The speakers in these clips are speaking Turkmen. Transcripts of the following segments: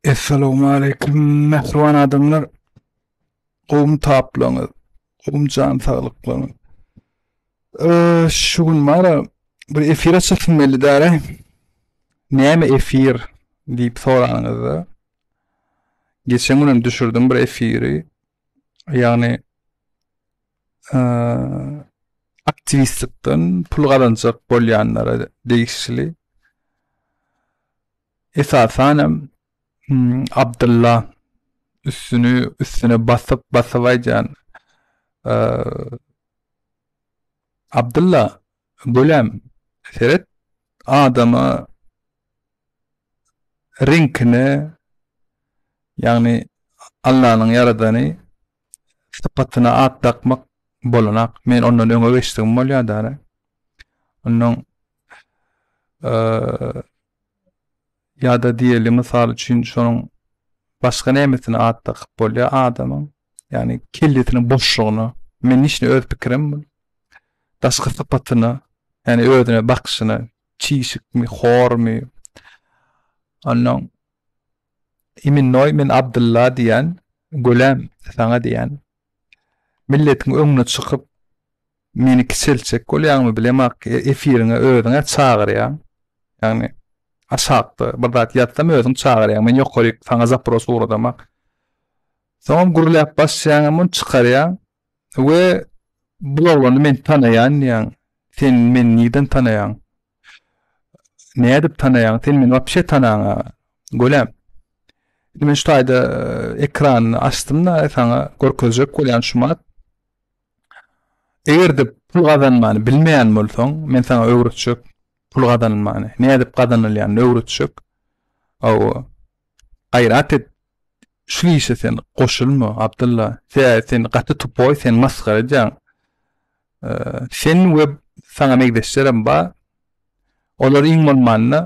Esselamu aleyküm mehruvan adamlar. Gowum taplaňyz. Gowum jan saglyklaryň. Şu gün mara bir efir açylmaly dara. Näme efir diýip soranyňyzda. Geçen günüm düşürdüm bir efiri. Yani aktivistlikden pul gazanjak bolýanlara degişli. Esasen Abdullah üstüne basabaycan Abdullah golem seret adamı rinkini yani Allah'ın yaradany sıpatyna at takmak bolanak. Men ondan öňe geçdim bolýar. Onun ya da diyelim misal üçin şonuň başga nämetini at takyp bolýar adamyň. Yani killetini boşluğunu. Men işini öz pikirim bu. Daşky sıpatyny, yani özüne bakışyny, çiğişikmi, hormy. Onun imin noy men Abdullah diýen, golem saňa diýen. Milletiň öňüne çykyp meni kiselçek bolýarmy bilemek efiriňe özüňe çagyrýar. Yani aşakdy, bir zat ýatsam özüň çagyrýar. Men ýokaryk saňa zapros uradamak. Soňam gurulap başlaýan çykarýar we bularny men tanaýan ýa sen men niden tanaýan? Nädip tanaýan? Sen meni wapşe tanaýan golem. Men şu taýda ekranyny açdym-da saňa görkezjek bolýan şumat. Egerde pul gazanmany bilmeýän bolsaň, men saňa öwretjek pul gazanmany. Nädip gazanylýan öwretjek. Aw gaýrat et. Şu işe sen goşulma Abdullah. Sen gaty tupoy, sen masgara jan. Sen we saňa megdeşlerim ba. Olar iň bolmanyny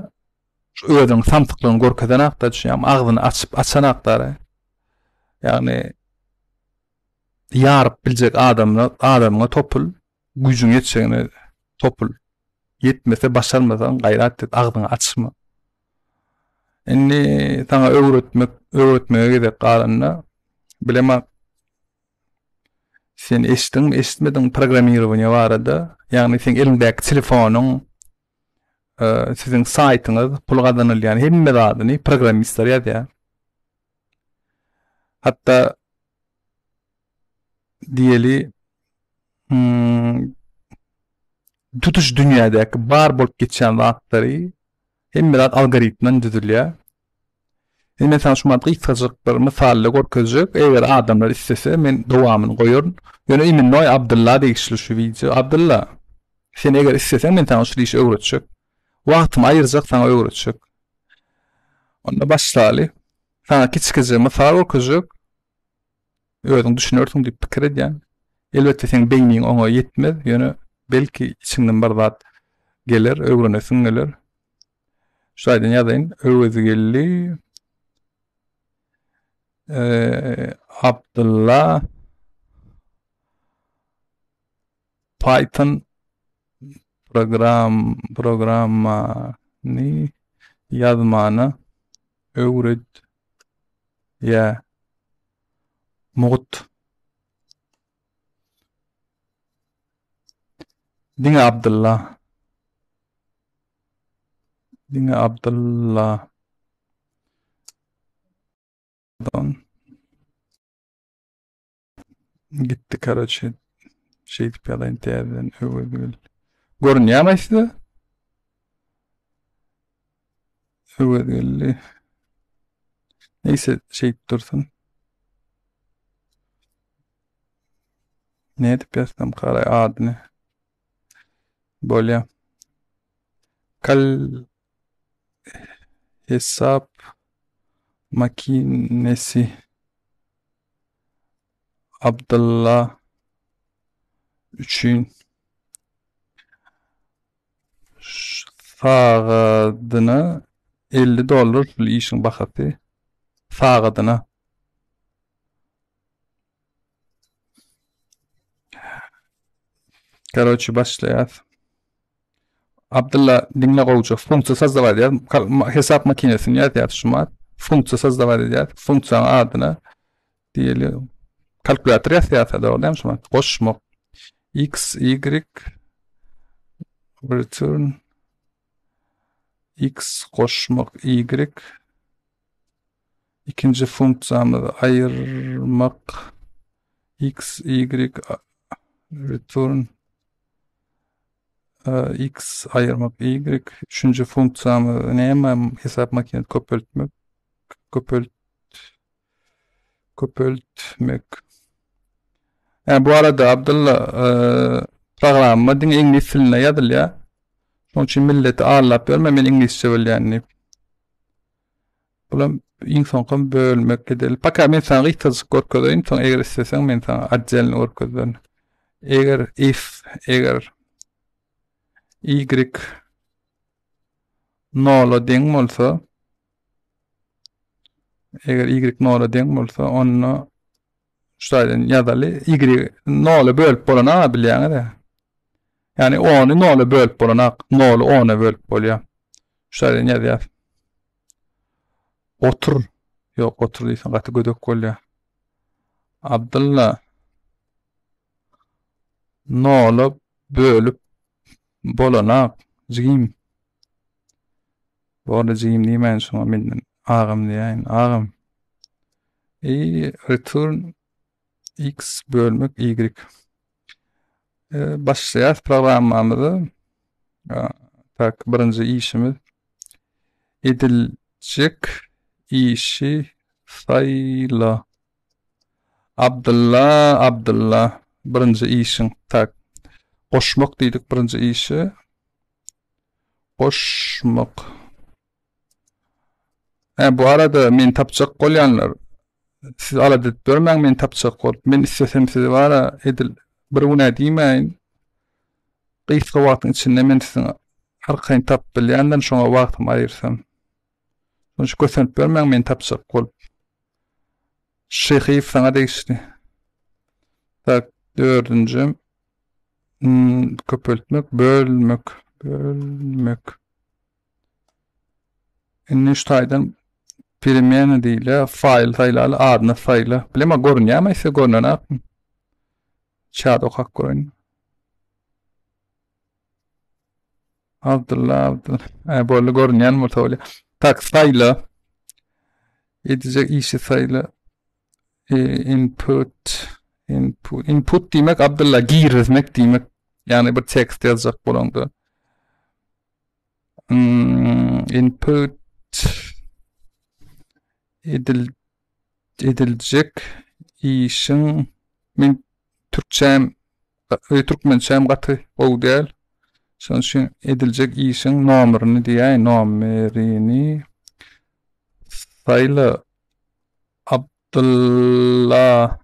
özüň samtyklygyny görkezän akda düşýär. Agzyny açyp açan akdary. Yani ýaryp biljek adamyňa topul, güýjüň ýetşegine topul. Yetmese başarmasaň gaýrat et, agzyny açma. Indi saňa öwretmege gedek galanyna bilemek sen eşitmediň programmirowaniýa barada, ýagny sen elindäki telefonyň siziň saýtyňyz pul gazanylýan hemme zadyny programmistler ýazýar. Hatta diýeli tutuş dünýädäki bar bolup geçen zatlary hemme zat algoritmden düzülýär. Mesela şu mantık ihtiyacık bir misalle görkezjek. Eger adamlar istese men dowamyny goýaryn. Ýöne imin noy Abdullah diýişli şu video. Abdullah, sen eger istesen men taňa şu işi öwretjek. Wagtymy aýyrjak taňa öwretjek. Onda başlaly. Taňa kiçikçe misal görkezjek. Özüň düşünýärsiň diýip pikir edýän. Elbetde sen beýniň oňa ýetmez. Ýöne belki içinden bir zat gelir, öwrenesiň gelir. Şu aýdan ýazayyn, öwrezi geldi. Abdullah Python programmany ýazmany öwret ýa mugut diňe Abdullah gitti karaçı şey tip yalan internetten öwredil. Görünýärmi size? Öwredil. Neyse şey dursun. Ne dip yazsam garay adyny. Bolýa. Kal hesap makinesi Abdullah üçün sağadyna $50 pul işin bahaty sağadyna. Karoçy başlaýar. Abdullah diňle gowjak funksiýa sazdawar ýa hesap makinesini ýazýar şumat. funksiya sözleme edýär. Funksiýanyň adyna diýeli kalkulator ýazýarsa da bolýar şoma goşmak x y return x goşmak y ikinci funksiyamız ayırmak x y return x ayırmak y üçüncü funksiyamız näme hesap makinesi köpeltmek. Yani bu arada Abdullah programma diň İngiliz tiline ýazylýar. Şoň üçin milleti ağırlap berme, men İngilizçe bilýänni. Bulam insan bölmek edil. Paka men sana gıhtazyk görkezýän, soň eger isteseň men sana adjelini görkezýän. Eger y nola deň bolsa, eger y nola deň bolsa, onu şaýdan ýazaly y nola bölüp bolana bilýäňi. Yani onu nola bölüp bolana, nola ona bölüp bolýar. Şaýdan ýazýar. Otur. Yok otur diýsen gaty gödök bolýar. Abdullah nola bölüp bolana jigim. Bu arada jigim diýmän şoňa menden agam diýän agam. Return x bölmek y. Başlaýar programmamyzy. Tak birinji işimiz ediljek işi sayla. Abdullah birinji işin tak goşmak diýdik birinji işi. Goşmak. Bu arada men tapjak bolýanlar. Siz aladyp görmäň men tapjak bolup. Men istesem sizi wara edil bir güne diýmeýin. Gysga wagtyň içinde men siziň arkaýyn tap bilýänden şoňa wagtymy aýyrsam. Şoňa gösterip bermäň men tapjak bolup. Şeýhif saňa deýişdi. Tak dördüncü köpeltmek, bölmek. Inni ştaýdan peremene diýile, file taýlaly adyna sayla. Bilema görünýärmi ise görnäne. Çad okak görün. Abdullah. Böyle görünýän bolsa tak sayla. Edecek işi sayla. Input diýmek Abdullah girizmek diýmek. Yani bir tekst ýazjak bolanda. Input ediljek işin men türkmençem gaty bolýar. Şoň üçin ediljek işin nomerini diýär, nomerini sayla Abdullah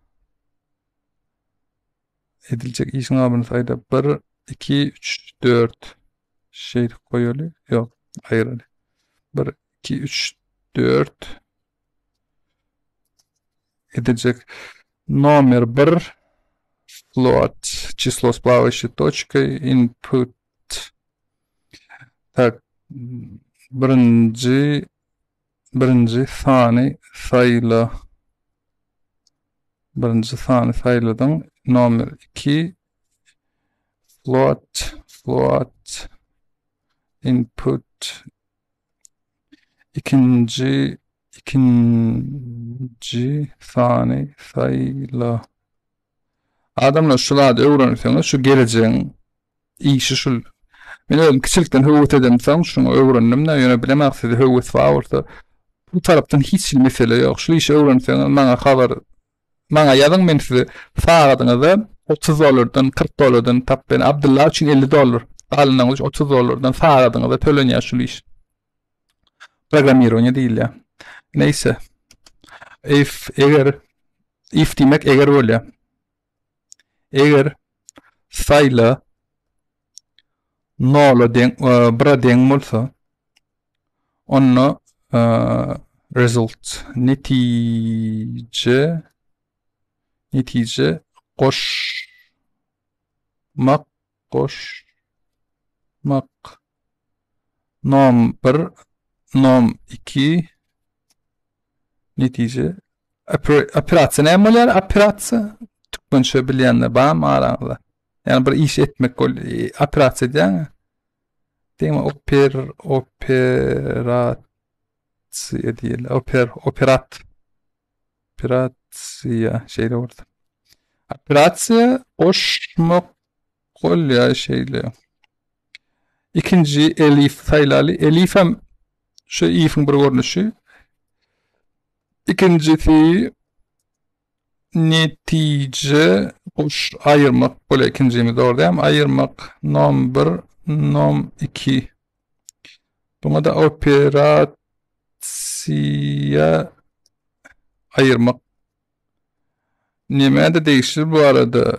ediljek işin nomerini sayla 1 2 3 4 şey koýaly. Yok, aýraly. 1 2 3 4 ediljek номер 1 float число с плавающей точкой input tak birinci sani sayılı sayıladan номер 2 float input ikinci sani sayılı. Adamlar şulada öwrenýär, şu geleceğin işi şul. Men özüm kiçilikden höwet edemsem, şunu öwrendim, näme bilemem, sizi höwet faworsa. Bu tarapdan hiç mesele ýok. Şu işi öwrenýär, maňa habar, maňa ýazyň, men sizi faradyňyza $30, $40 tap ben Abdullah üçin $50. Alynan $30 faradyňyza tölenýär şu iş. Programmirowňa diýilýär. Neyse. If diýmek eger bolýar. Eger sayla nola bira deň bolsa, onu result netice goşmak nom 1 nom 2 Netice operatsiya näme bolýar? Operatsiya tükmençe bilýänler barmy araňyzda? Yani bir iş etmek operatsiya diýen. Diýme operatsiya diýil. Operatsiya şeýle boldy. Operatsiya oşmak bolýar şeýle. İkinci elif saýlaly. Elif hem şu ifin bir görnüşi. İkincisi netice boş ayırmak bolýar ikincimiz ordayam ayırmak nom 1 nom 2. Buna da operatsiya ayırmak. Näme de değişir bu arada?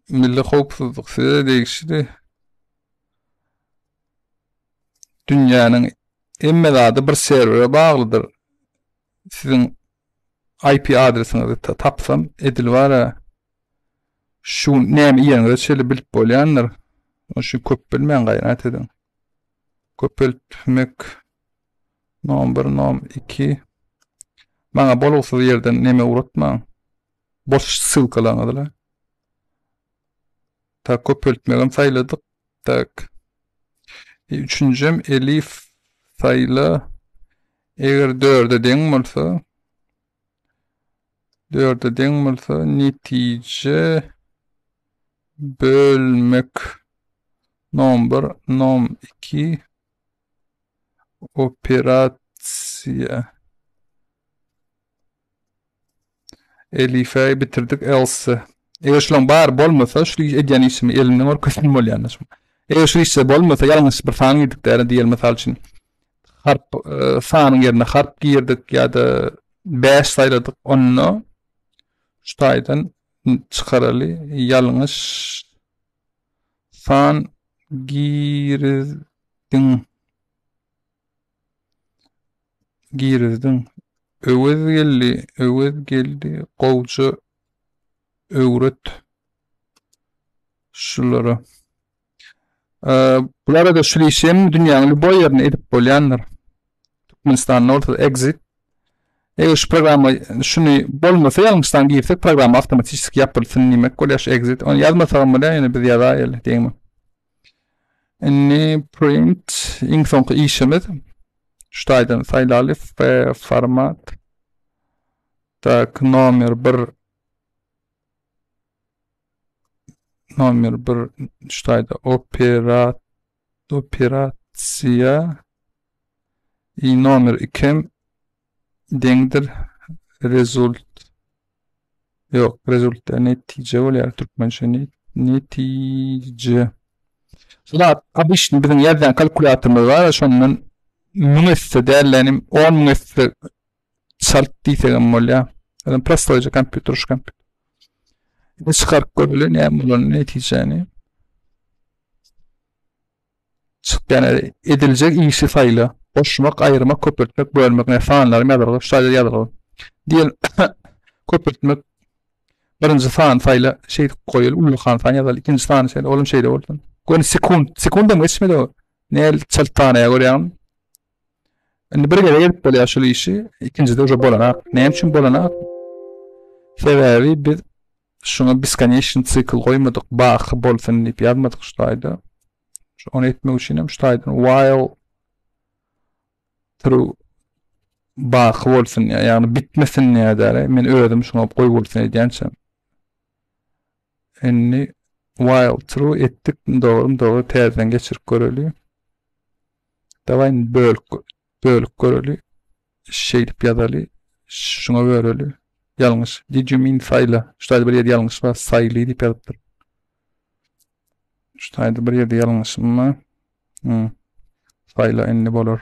Milli howpsuzlyk size değişdi. Dünýäniň emme zady bir serwere baglydyr. Sizin IP adresinizi tapsam edilwara şu näme ýerine şeýle bilip bolýanlar. Şu köp bilmeýän gaýrat edin. Köpeltmek nom 1 nom 2 maňa bolugsyz ýerden näme uratmaň. Boş sylkalaňydylar. Ta köpeltmegem saýladyk. Tak. Üçüncüm elif saýla. Eger 4'e deň bolsa, netice bölmek nom 1 nom 2 operatsiya. Elif'e bitirdik else. Eger şulan bar bolmasa şu edýän ismi elimden orkasyň bolýar. Eger şu ise bolmasa ýalňyş bir fan gidikleri diýelim mesal üçin. Harp fanın yerine harp girdik ya da 5 sayladık onu şutaydan çıkaralı ýalňyş fan girdin öwez geldi gowçu öwret şulara bulara da şuleşem dünýäniň boy ýerine edip bolýanlar. Türkmenistan'ın ortada exit. Eger şu programma şunu bolmasa ýalňyşdan girsek program awtomatik ýapylsyn nimek bolýar exit. Onu ýazmasam bolýar ýene biz ýazaýyl diýme. Indi print iň soňky işimiz şutaýdan saýlaly format. Tak nomer 1 şutaýda operatsiya nomer 2 deňdir rezult netice bolýar türkmençe netice. Şular abyşny biziň ýazan kalkulatorymyz bar, şondan 1000 dälenim 10.000 şart diýsegem bolýar. Adam prostoýja kompýuter çıkarıp görülür näme bolan netijeni. Yani edilecek işi faýla. Boşmak, ayırmak, köpürtmek, bölmek, fanlar ýazylýar, şaýda ýazylýar. Diýelim köpürtmek birinji fan faýla şeýdi goýulyp, ullukan fan ýazylyp, ikinji fan şeýle, olum şeýle boldy. Gön sekunda geçmedi o. Näl çaltanaýa görýän. Indi bir gele gelip bolýar şu işi, ikincide uje bolanak. Näme üçin bolanak? Sebäbi biz şuna beskoniation cikl goýmadyk, baky bolsyn diýip ýazmadyk şutaýda. Onu etmek üçin hem şutaýdan while through baky bolsyn, ýagny bitmesin nädäre. Men özüm şuna goýup bolsyn edýänsem. Indi while through etdik, dogry täzen geçirip göreli. Dawayn bölük göreli. Şeýdip ýazaly, şuna bereli. Ýalňyş. Did you mean saýla? Şutaýda bir ýerde ýalňyş bar, saýly diýip ýazypdyr. Şutaýda bir ýerde ýalňyşmy? Saýla indi bolar.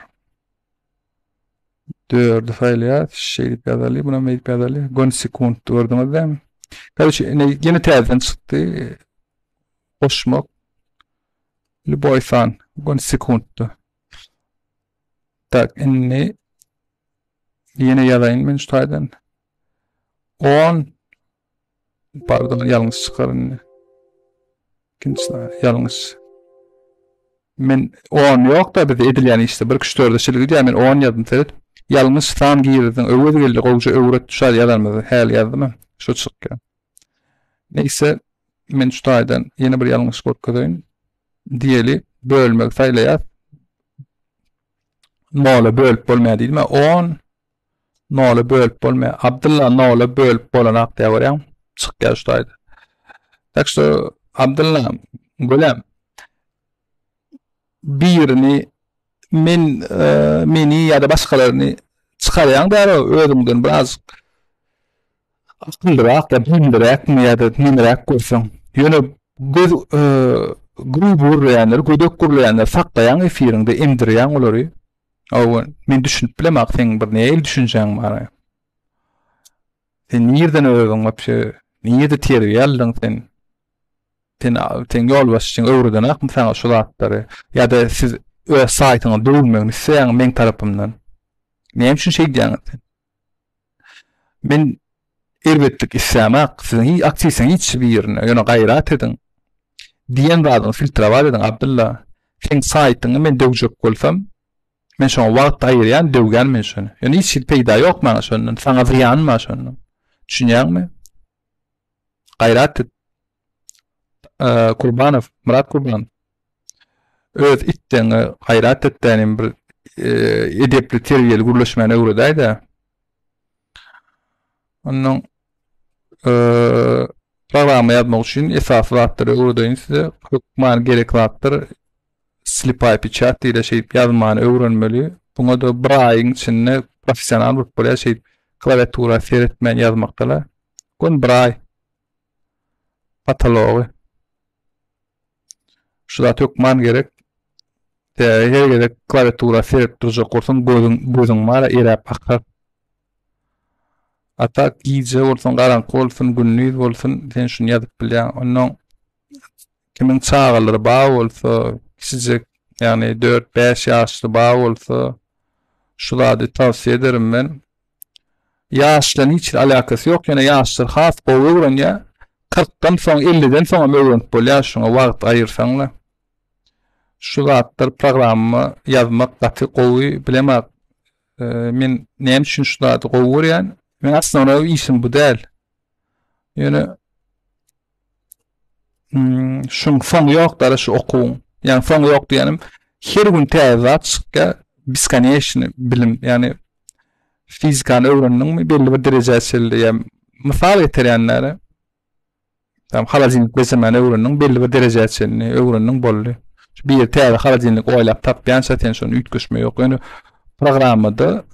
4 saýla şeýdip ýazaly, buna meýip ýazaly. Gon sekund gördüňiz dämi? Karşy ýene täzen çykdy. Boşmak. Luboy fan. Gon sekunddy. Tak, indi ýene ýazaýyn men şutaýdan. 10 pardon ýalňyş çykaryn. İkincisi ýalňyş. Men 10 ýok da biz edilýän işte 1 3 4 şeýle diýär men 10 ýazdım seret. Yalnız tam girdin. Öwredi geldi. Gowja öwret düşer ýazarmyzy. Häl ýazdymy? Şo çykýar. Neyse men şu taýdan ýene bir ýalňyş görkezýän. Diýeli bölmek saýlaýar. Nola bölüp bolmaýar diýdim. 10 nola bölüp bolmaýar. Abdulla nola bölüp bolanak diýip görýän. Çykýar şu taýda. Takşo Abdulla golem birini meni ýa-da başgalaryny çykarýan da özüňden biraz akyllyrak da bildirak ýa-da nimrak görseň. Ýöne göz grubur ýa-da gödök gurlaýanlar saklaýan efirinde emdirýän olary. Aw men düşünüp bilemek sen bir näil düşünjäň bar. Sen nirden özüň wapşy nirde terbiýaldyň sen? Sen ýol başyň öwreden akmy sana şu zatlary ýa-da siz öz saýtyňa döwülmegini sen men tarapymdan. Näme üçin şey diýäň sen? Men elbetlik islämek, siziň aktiýsyň hiç bir ýerine ýöne gaýrat edin. Diýen badyň filtre bar edin Abdulla. Sen saýtyňy men döwjek bolsam, men şoňa wagt aýyrýan döwgen men şonu. Ýöne hiç peýda ýok maňa şondan, saňa ziýanma şondan. Düşünýärmi? Gaýrat et. Kurbanov, Murat Kurbanov. Öz itdeňi gaýrat etdiňim bir edepli terbiýeli gurlaşmagyna öwredäýdi. Onuň programa ýazmak üçin esas wagtlary öwredäýin size hukman gerek wagtlar slipay pichat diýle şey ýazmany öwrenmeli. Buňa da bir aýyň içinde professional bolup bolýar şey klawiatura seretmän ýazmakdalar. Gon bir aý patology. Şuda hukman gerek her gerek klawiatura serip durjak bolsaň gözüň mara erap akar. Ata giýje bolsaň garanky bolsun, günnüz bolsun, sen şunu ýazyp bilýän. Onuň kimin çağalary bar bolsa, sizce ýani 4-5 ýaşly bar bolsa, şulady tawsiýe ederim men. Ýaşla hiç alakasy ýok, ýene ýaşlar has öwrenýär. 40-dan soň 50-den soň öwrenip bolýar, şoňa wagt aýyrsaňlar. Şu zatlar programma ýazmak gaty gowy bilemek. Men näme üçin şu zady gowy görýän? Men aslında işim bu däl. Ýöne şoň soň ýokdara şu okuň. Ýani soň ýok diýenim, her gün täze çykka biskaneşni bilim, ýani fizikany öwrendiňmi belli bir derejäçildi. Ýani mysal getirýänler halajinik besemani öwrendiň belli bir derejäçilini öwrendiň boldy. Bir täze halajinik oýlap tapýan saten şonu ütgeşme ýok. Ýöne programmada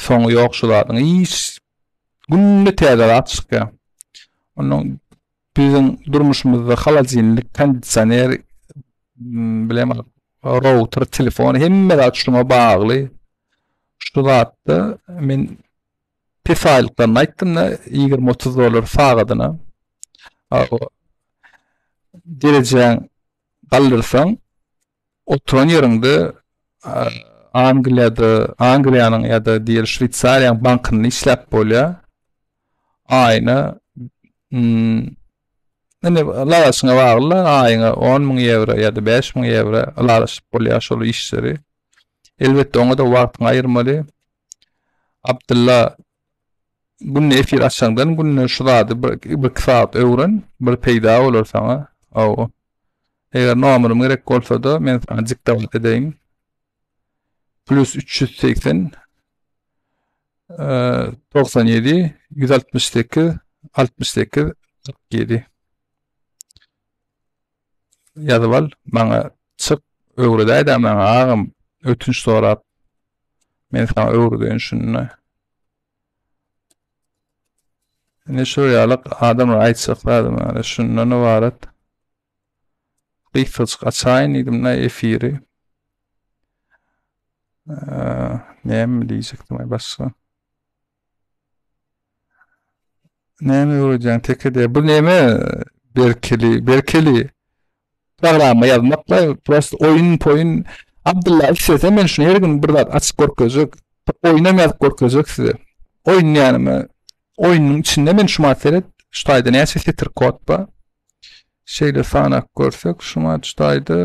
soň ýok şularyň iş günde täze çykýar. Onuň bizim durmuşymyzda halajinik kondisioner bilemem router telefon hemme açdyma bagly. Şu zatda men tesaýlykdan aýtdym da 20-30 dolar sagadyna. Derejäň galdyrsaň oturan ýerinde Angliýanyň ýa-da diýer Şwitsariýanyň bankyny işläp bolýar. Aýna laraşyna bagly aýyna 10.000 euro ýa-da 5.000 euro laraşyp bolýar şol işleri. Elbetde oňa da wagtyny aýyrmaly. Abdulla günne efir açsaňdan günne şu zady bir saat öwren bir peýda bolar saňa. Aw. Eger nomerym gerek bolsa-da men sana diktat edeýin. +380 97 168 68 47 ýazyp al, maňa çyk öwredäýdi, maňa agam ötünç sorap men sana öwredäýin şunu. Ne şu ýalyk adamlar aýtsaklady mana şundan ibaret. Gıfıç açayın idim na efiri. Näme diýjekdim başga? Näme öwredýän tekede? Bu näme berkeli programa ýazmakla prost oyun Abdullah isese men şunu her gün bir zat açyp görkezek, oýnamaýyp görkezek size. Oýnýanymy oyunun içinde men şu materet şu taýda näçe filtre kod ba? Şeyle sana görsek şu matayda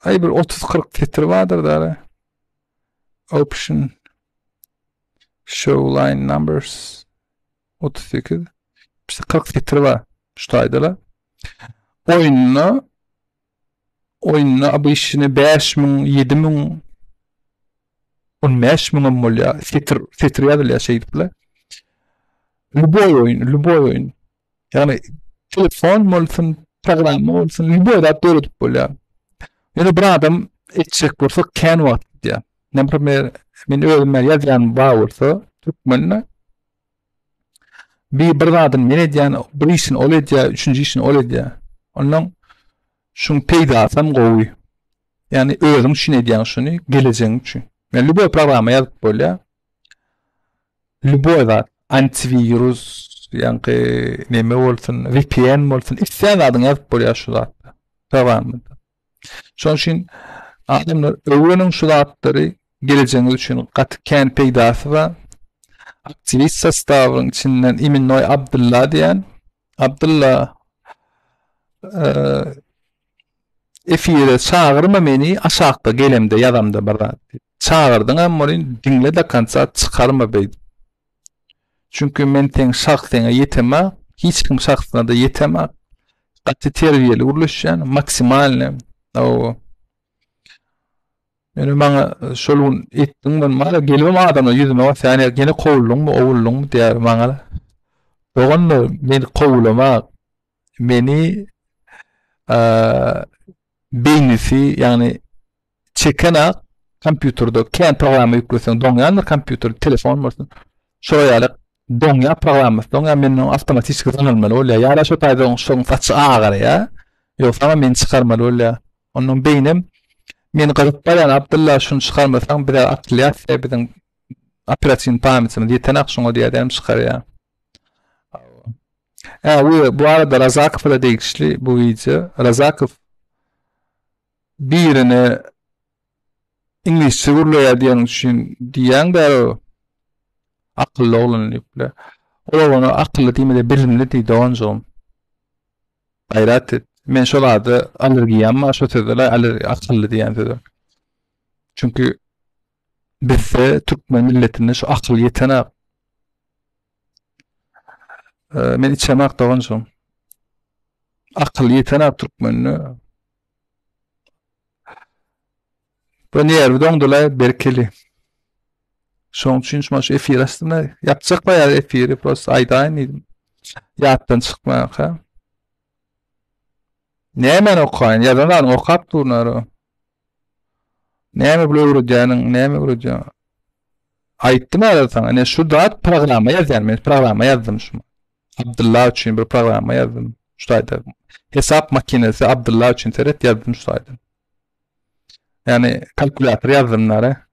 ay bir 30-40 filtre vardır da. option show line numbers 38 işte 40 filtre var şutaydılar. Oyununa bu işini 5000 7000 15.000 molya filtre yazılıyor şey diple. Любой oyun. Yani telefon olsun, program olsun, любой da doğru bolya. Yani bir adam etçek bolsa Canva diye. Näme men özüme yazan var bolsa, Türkmenle bir adam men edýän bir işin olýar, üçüncü işin olýar. Ondan şun peýdasam gowy. Yani özüm şun edýän şunu geleceğin üçin. Men любой programa ýazyp bolýar. любой da antivirus yani näme bolsun VPN bolsun isän adyň ýazyp bolýar şu zatda. Tamam. Şoň üçin adamlar öwreniň şu zatlary geleceğiň üçin gatken peýdasy we aktivist sastawyň içinden Eminnoy Abdulla diýen Abdulla efire çağırma meni aşağıda gelemde ýazamda bir zat. Çağırdyň amma dinle de kança çıkarma beýdi. Çünkü men teň şahsyna ýeteme, hiç kim şahsyna da ýeteme. Gatty terbiýeli urulýan maksimalny. O yani maňa şolun etdiň men mala gelmem adamla ýüzüme ýa-ni gene kowulluňmy, owulluňmy diýär maňa. Ogonda men kowulama meni beýnisi yani çekene kompýuterde kän programy ýükleseň doňýandyr kompýuter, telefon bolsun. Şoýalyk doňýa programy, doňýa meniň awtomatik gizlenilmeli bolýar. Ýa-da şo taýda şoň saçy agar ýa. Ýoksa men çykarmaly bolýar. Onuň beýnim men galyp barýan Abdulla şunu çykarmasaň bir aktyliýasiýa biziň operasiýny paýamatymyz ýeten akşoňa diýerim çykarýar. Bu arada Razakov da degişli bu video. Razakov birini İngilizce gurlaýar diýen üçin diýen de akıllı olan ýüple. Onu akıllı diýmede bilimli diýdi onjom. Gayrat et. Men şolady alergiyam şo tezler akıllı diýen. Çünkü bizde Türkmen milletine şu akıl ýetene men içemek dogonjom. Akıl ýetene Türkmenni. Bu näme doňdula berkeli. Şoň üçin şu efir aslında ýapjak baýar efiri prosta aýdaýyn edim. Ýatdan çykmak ha. Näme okaýyn ýa-da okap durnar. Näme bilýärjäniň, näme bilýär. Aýtdym ara sana, ne şu dat programa ýazýar, men programa ýazdym şu. Abdullah üçin bir programa ýazdym. Şu taýda hesap makinesi Abdullah üçin teret ýazdym şu taýda. Yani kalkulator ýazdym nara.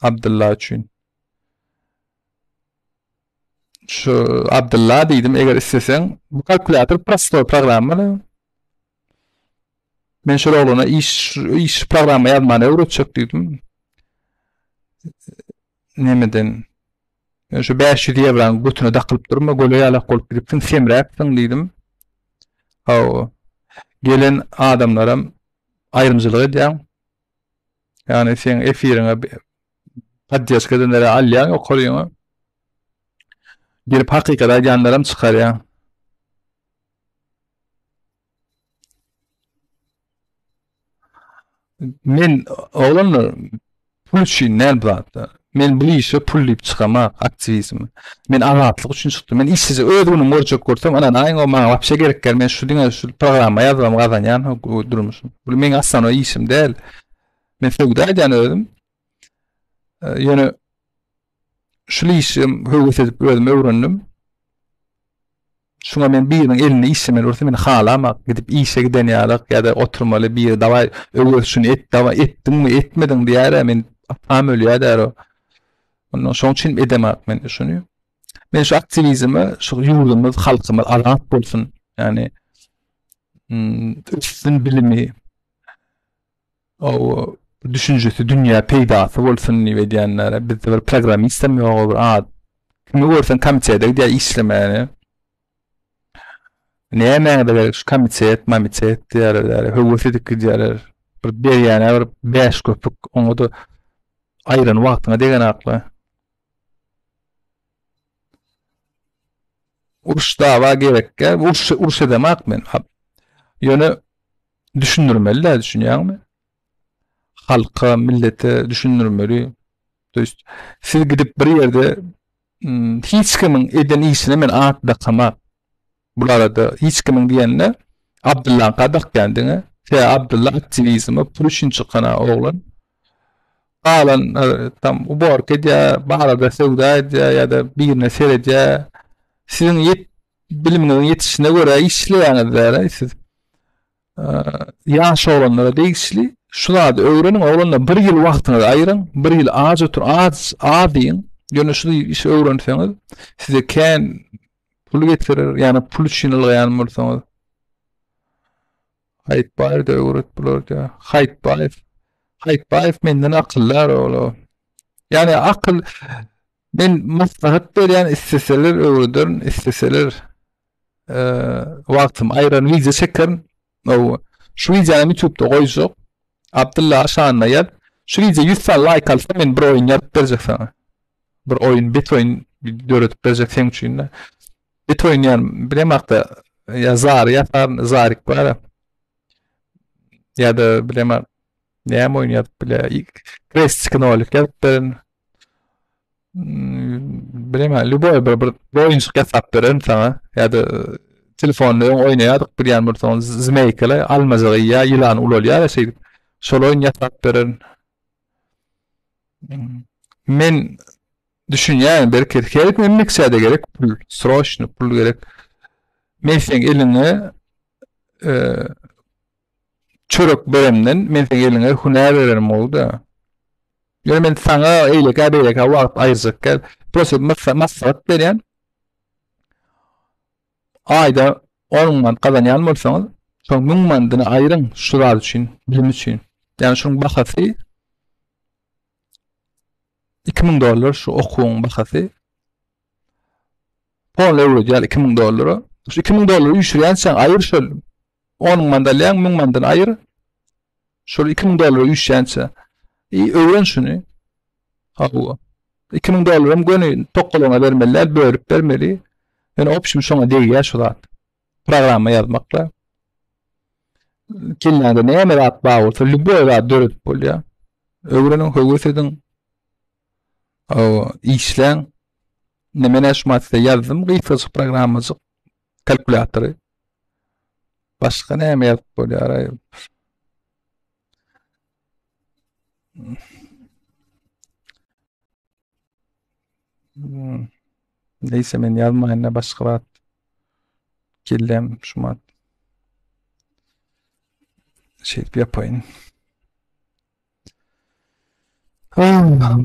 Abdullah üçin. Şu Abdullah diýdim, eger isteseň bu kalkulator prosto programy. Men şol olana iş programy ýazmany öwretjek diýdim. Nemeden şu 500 diýen gutuna dakylyp durma, goleýala golup gidipsin, semräpsiň diýdim. Gelen adamlara ayrımcılık edýän. Yani sen efiriňe haddiýaşkadan da alýan okurýan. Gelip hakykata aýdanlarym çykarýan. Men oğlanlar pul için näme bolýar? Men bu işe pul diýip çykamak, aktivizm. Men azatlyk üçin çykdym. Men işsiz özüňi morjak görsem, ana näme o maňa wapşa gerek gelmän şu diňe şu programa ýazmam gazanýan durmuşum. Bu men aslan işim däl. Men söwgüde aýdan özüm. Yani şu işim höwes edip özüm öwrendim. Şuna men biriniň eline işime ursa men halamak gidip işe giden ýalyk ýa-da oturmaly bir daway öwres şunu etdiňmi etmediň diýär men apam ölýär. Ondan şoň üçin edemek men şunu. Men şu aktivizmi şu ýurdumyz, halkymyz azat bolsun. Yani üstün bilimi o düşünjesi dünýä peýdasy bolsun diýenlere biz bir programistym ýok, bir kimi görsen komitede diýär işlemeni. Näme de şu komitet diýerler, höwes edip diýerler. Bir ýene bir 5 köpük onu da Aýran wagtyňa degen akly. Uruş dava gerekkä, uruş edemek men. Ýöne düşündirmeli-de, düşünýärmi? Halka, millete düşündirmeli. Toýst, siz gidip bir ýerde hiç kimin eden işine men at bakamak. Bulara da hiç kimin diýenle Abdullah Qadak geldiňe. Abdullah aktivizmi puluşyn çykana oglan. Alan tam u borke barada sewda ýa-da birine seredje. Sizin biliminiň yetişine görä işleýäňizler, siz ýaş olanlara degişli şulady öwrenin, olanlara 1 ýyl wagtyňyzy aýyryň, 1 ýyl az otur, az diýin. Ýöne şu iş öwrenseňiz, size kän pul getirir, ýani pul üçin ylgaýan bolsaňyz. Haýtbaýyr da öwret bular. Haýtbaýyr menden akyllar ol. Ýani akyl men maslahat berýän isteseler öwrederin, isteseler wagtym aýran wize çekerin. Şu wizeňi YouTube'da goýjak. Abdullah şanyna ýaz. Şu wize 100 like alsa men bir oýun ýazyp berjek sana. Bir oýun, bet oýun döretip berjek sen üçin. Bet oýun ýani bilemekde ýazar, ýatar, zarik bar. Ýa-da bilemek näme oýun ýazyp bile. Krestçiknolik ýazyp berin. Bilemek, luboy bir oýunçyk ýasyp berin sana. Ýa-da telefonla oýnaýardyk bir ýan bolsaň zmeykele, almazyga, ýylan ulolýar şeýle. Şol oýun ýasyp berin. Men düşünýän berket gerek, men meksede gerek, pul, sroşny pul gerek. Men sen eline çörek beremden, men sen eline hunar bererim boldy. Ýöne men sana eýleke wagt aýyrjak gel. Prosesde maslahat berýän. Ayda 10 man kazanýan bolsaňyz, şoň 1000 mandyny aýryň şular üçin, bilim üçin. Ýani şoň bahasy $2000 şu okuň bahasy. Pol euro ýa $2000. Şu $2000 üşürýän sen aýyr şol 10 mandalyan 1000 mandan aýyr. Şol $2000 üşürýänse öwren şuny. Bu $2000 göni tokgolana bermeliler, börüp bermeli. Yani opşum şoňa degýär şular. Programma ýazmakla. Killerde näme zat bar bolsa, luboy zat döretip bolýar. Öwreniň höwesediň işleň näme näşmatda ýazdym, gyýsy programmajy, kalkulatory. Başga näme ýazyp bolýar? Neyse men ýazmaýan başga zat killem şumat şeýip ýapaýyn.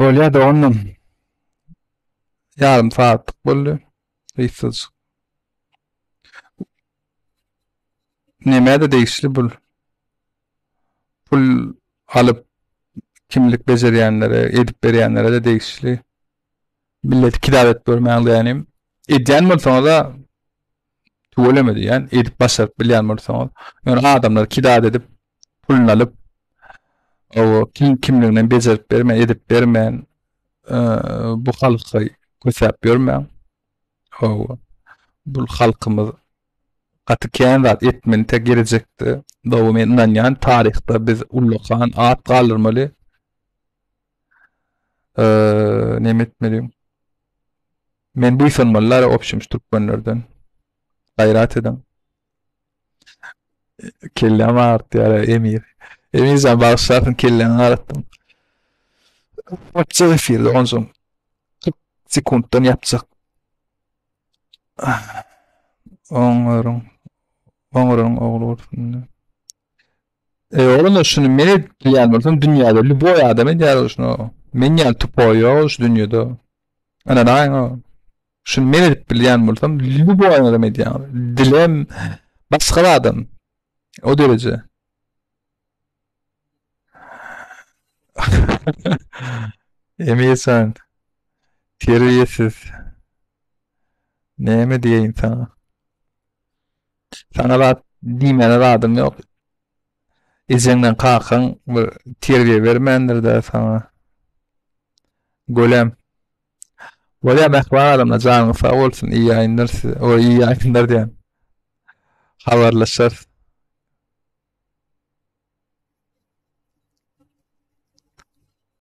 Bolýar da ondan yarım saatlyk boldy. Gyýsy. Näme-de degişli bul. Pul alyp kimlik bejerýänlere, edip berýänlere de degişli. Millet kidabet görmäň diýenim. Edýän bolsaňyz da tuwalemedi ýani edip başaryp bilýän bolsaňyz. Ýöne adamlar kidap edip pulny alyp kimligini bejerip bermän, edip bermän bu halky kösäp bermän. Bu halkymyz gaty zat etmeni tek gelecekde. Dowam etmän taryhda biz ullakan at galyrmaly. Näme etmeliyim? Men bu insanlara opşum Türkmenlerden gayret eden. Kellem arttı ya Emir. Emir sen bağışlatın kellem arttım. Açık efirde ondan 40 sekunddan yapacak. Onların oğlu olsun. Oğlum da şunu meni diyen olsun dünyada lüboy adamı diyer olsun. Men yani tupoyo şu dünyada. Ana da şunu meni bilen olsam lüboy adamı diyer. Dilem başka adam. O derece. Emiyorsan terbiyesiz. Neyme diyeyim sana? Sana da diýmene radım yok. Ezeňden kalkan bir terbiye bermendir de sana. Golem. Golem ähbar adamlar janyňyz sag bolsun. İyi ýaýynlar size. O iyi ýaýynlar diýen. Habarlaşar.